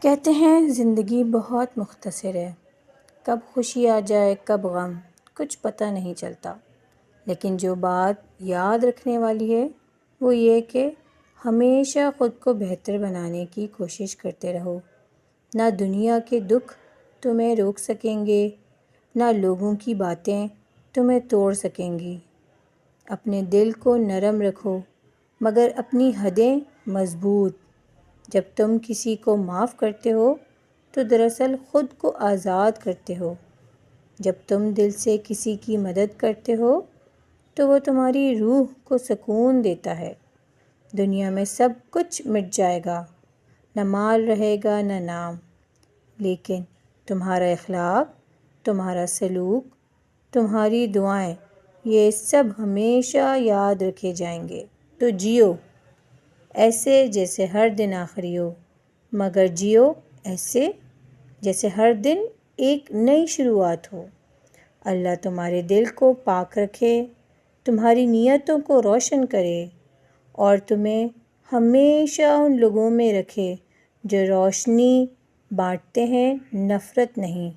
کہتے ہیں زندگی بہت مختصر ہے، کب خوشی آ جائے کب غم کچھ پتہ نہیں چلتا، لیکن جو بات یاد رکھنے والی ہے وہ یہ کہ ہمیشہ خود کو بہتر بنانے کی کوشش کرتے رہو۔ نہ دنیا کے دکھ تمہیں روک سکیں گے، نہ لوگوں کی باتیں تمہیں توڑ سکیں گی۔ اپنے دل کو نرم رکھو مگر اپنی حدیں مضبوط۔ جب تم کسی کو معاف کرتے ہو تو دراصل خود کو آزاد کرتے ہو۔ جب تم دل سے کسی کی مدد کرتے ہو تو وہ تمہاری روح کو سکون دیتا ہے۔ دنیا میں سب کچھ مٹ جائے گا، نہ مال رہے گا نہ نام، لیکن تمہارا اخلاق، تمہارا سلوک، تمہاری دعائیں، یہ سب ہمیشہ یاد رکھے جائیں گے۔ تو جیو ایسے جیسے ہر دن آخری ہو، مگر جیو ایسے جیسے ہر دن ایک نئی شروعات ہو۔ اللہ تمہارے دل کو پاک رکھے، تمہاری نیتوں کو روشن کرے اور تمہیں ہمیشہ ان لوگوں میں رکھے جو روشنی بانٹتے ہیں، نفرت نہیں۔